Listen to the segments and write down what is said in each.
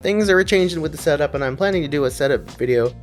things are changing with the setup, and I'm planning to do a setup video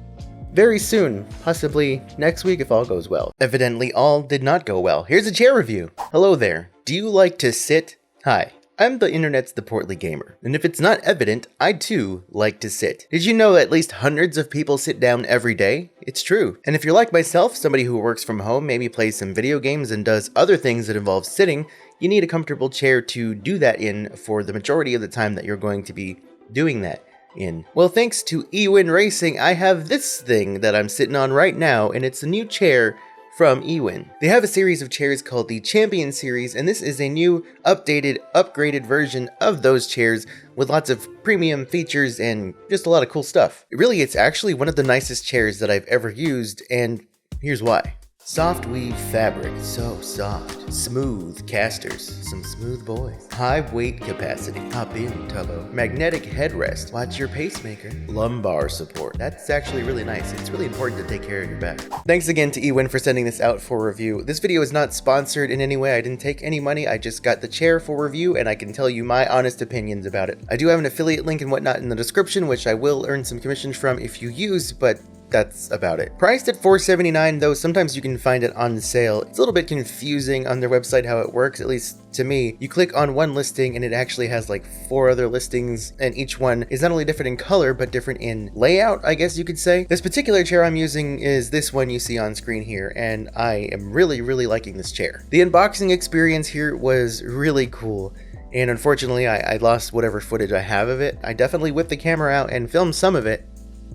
very soon, possibly next week if all goes well. Evidently, all did not go well. Here's a chair review. Hello there. Do you like to sit? Hi. I'm the internet's The Portly Gamer, and if it's not evident, I too like to sit. Did you know at least hundreds of people sit down every day? It's true. And if you're like myself, somebody who works from home, maybe plays some video games and does other things that involve sitting, you need a comfortable chair to do that in for the majority of the time that you're going to be doing that in. Well, thanks to Ewin Racing, I have this thing that I'm sitting on right now, and it's a new chair from Ewin. They have a series of chairs called the Champion Series, and this is a new, updated, upgraded version of those chairs with lots of premium features and just a lot of cool stuff. Really, it's actually one of the nicest chairs that I've ever used, and here's why. SoftWeave Fabric, so soft. Smooth casters, some smooth boys. High weight capacity, hop in, Tubbo. Magnetic headrest, watch your pacemaker. Lumbar support, that's actually really nice. It's really important to take care of your back. Thanks again to Ewin for sending this out for review. This video is not sponsored in any way. I didn't take any money. I just got the chair for review, and I can tell you my honest opinions about it. I do have an affiliate link and whatnot in the description, which I will earn some commissions from if you use, but that's about it. Priced at $4.79, though sometimes you can find it on sale. It's a little bit confusing on their website how it works, at least to me. You click on one listing and it actually has like 4 other listings, and each one is not only different in color but different in layout, I guess you could say. This particular chair I'm using is this one you see on screen here, and I am really liking this chair. The unboxing experience here was really cool, and unfortunately I lost whatever footage I have of it. I definitely whipped the camera out and filmed some of it,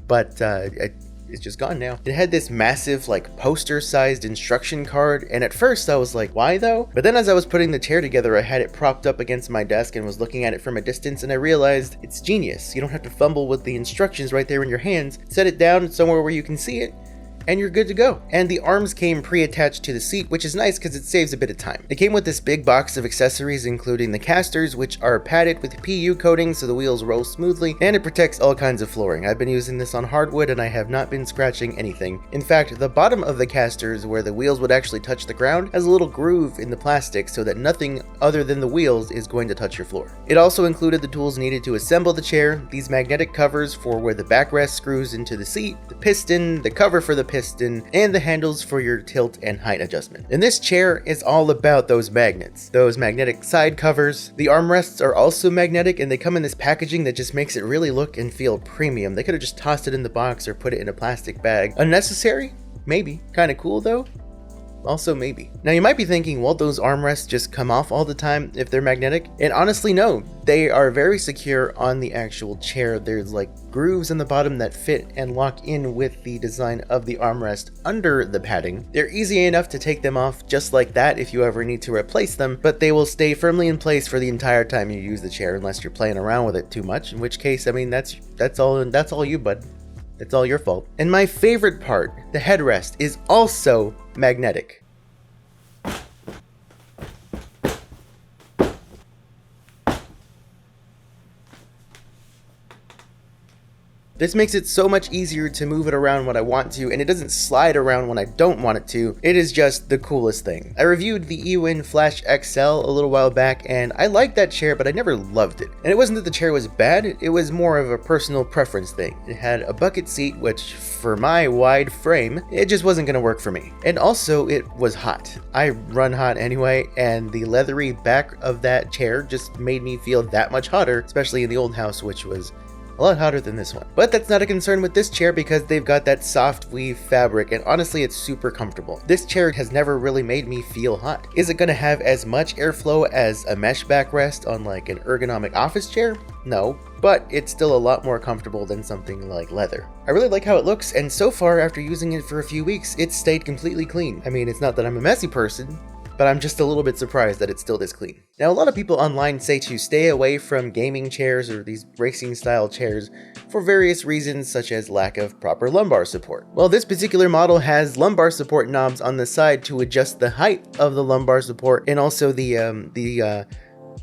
but it's just gone now. It had this massive, like, poster-sized instruction card, and at first I was like, why though? But then as I was putting the chair together, I had it propped up against my desk and was looking at it from a distance, and I realized it's genius. You don't have to fumble with the instructions right there in your hands. Set it down somewhere where you can see it, and you're good to go. And the arms came pre-attached to the seat, which is nice because it saves a bit of time. It came with this big box of accessories, including the casters, which are padded with PU coating so the wheels roll smoothly, and it protects all kinds of flooring. I've been using this on hardwood and I have not been scratching anything. In fact, the bottom of the casters, where the wheels would actually touch the ground, has a little groove in the plastic so that nothing other than the wheels is going to touch your floor. It also included the tools needed to assemble the chair, these magnetic covers for where the backrest screws into the seat, the piston, the cover for the piston, and the handles for your tilt and height adjustment. And this chair is all about those magnets, those magnetic side covers. The armrests are also magnetic, and they come in this packaging that just makes it really look and feel premium. They could have just tossed it in the box or put it in a plastic bag. Unnecessary? Maybe. Kind of cool though? Also maybe. Now you might be thinking, well, those armrests just come off all the time if they're magnetic? And honestly, no. They are very secure on the actual chair. There's like grooves in the bottom that fit and lock in with the design of the armrest under the padding. They're easy enough to take them off just like that if you ever need to replace them, but they will stay firmly in place for the entire time you use the chair unless you're playing around with it too much, in which case, I mean, that's all you, bud. It's all your fault. And my favorite part, the headrest, is also magnetic. This makes it so much easier to move it around when I want to, and it doesn't slide around when I don't want it to. It is just the coolest thing. I reviewed the Ewin Flash XL a little while back, and I liked that chair, but I never loved it. And it wasn't that the chair was bad, it was more of a personal preference thing. It had a bucket seat, which for my wide frame, it just wasn't gonna work for me. And also, it was hot. I run hot anyway, and the leathery back of that chair just made me feel that much hotter, especially in the old house, which was a lot hotter than this one. But that's not a concern with this chair because they've got that SoftWeave fabric, and honestly it's super comfortable. This chair has never really made me feel hot. Is it going to have as much airflow as a mesh backrest on like an ergonomic office chair? No, but it's still a lot more comfortable than something like leather. I really like how it looks, and so far after using it for a few weeks, it's stayed completely clean. I mean, it's not that I'm a messy person, but I'm just a little bit surprised that it's still this clean. Now, a lot of people online say to stay away from gaming chairs or these racing style chairs for various reasons, such as lack of proper lumbar support. Well, this particular model has lumbar support knobs on the side to adjust the height of the lumbar support, and also the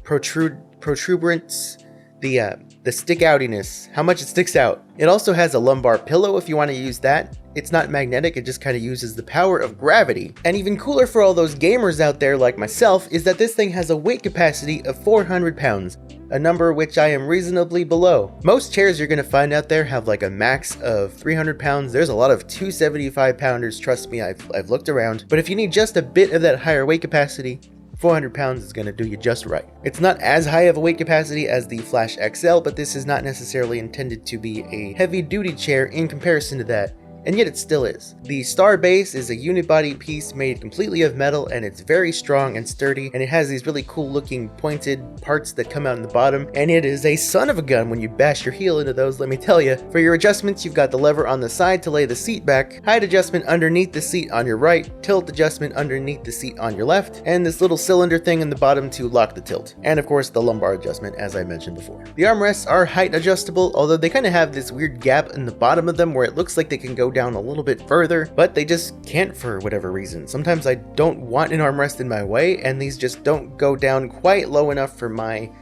protuberance the stick outiness, how much it sticks out. It also has a lumbar pillow if you want to use that. It's not magnetic, it just kind of uses the power of gravity. And even cooler for all those gamers out there like myself is that this thing has a weight capacity of 400 pounds, a number which I am reasonably below. Most chairs you're going to find out there have like a max of 300 pounds. There's a lot of 275 pounders, trust me, I've looked around. But if you need just a bit of that higher weight capacity, 400 pounds is going to do you just right. It's not as high of a weight capacity as the Flash XL, but this is not necessarily intended to be a heavy-duty chair in comparison to that, and yet it still is. The Star base is a unibody piece made completely of metal, and it's very strong and sturdy, and it has these really cool looking pointed parts that come out in the bottom, and it is a son of a gun when you bash your heel into those, let me tell you. For your adjustments, you've got the lever on the side to lay the seat back, height adjustment underneath the seat on your right, tilt adjustment underneath the seat on your left, and this little cylinder thing in the bottom to lock the tilt. And of course the lumbar adjustment, as I mentioned before. The armrests are height adjustable, although they kind of have this weird gap in the bottom of them where it looks like they can go down a little bit further, but they just can't for whatever reason. Sometimes I don't want an armrest in my way, and these just don't go down quite low enough for my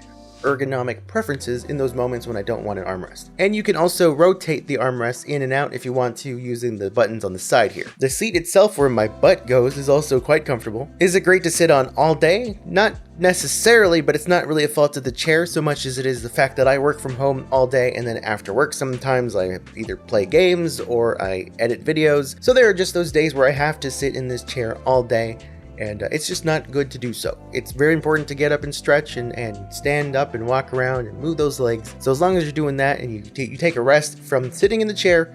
ergonomic preferences in those moments when I don't want an armrest. And you can also rotate the armrest in and out if you want to, using the buttons on the side here. The seat itself, where my butt goes, is also quite comfortable. Is it great to sit on all day? Not necessarily, but it's not really a fault of the chair so much as it is the fact that I work from home all day, and then after work sometimes I either play games or I edit videos. So there are just those days where I have to sit in this chair all day, and it's just not good to do so. It's very important to get up and stretch and stand up and walk around and move those legs. So as long as you're doing that and you take a rest from sitting in the chair,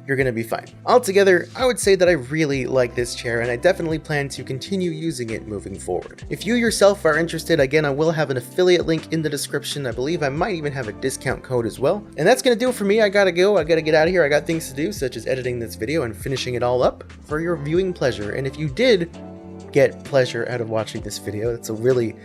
you're gonna be fine. Altogether, I would say that I really like this chair, and I definitely plan to continue using it moving forward. If you yourself are interested, again, I will have an affiliate link in the description. I believe I might even have a discount code as well. And that's gonna do it for me. I gotta go, I gotta get out of here. I got things to do, such as editing this video and finishing it all up for your viewing pleasure. And if you did get pleasure out of watching this video, that's a really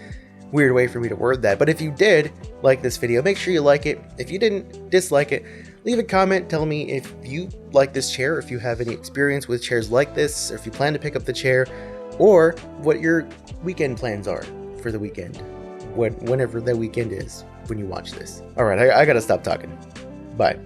weird way for me to word that, but if you did like this video, make sure you like it. If you didn't, dislike it. Leave a comment, tell me if you like this chair, if you have any experience with chairs like this, or if you plan to pick up the chair, or what your weekend plans are for the weekend, whenever the weekend is when you watch this. Alright, I gotta stop talking. Bye.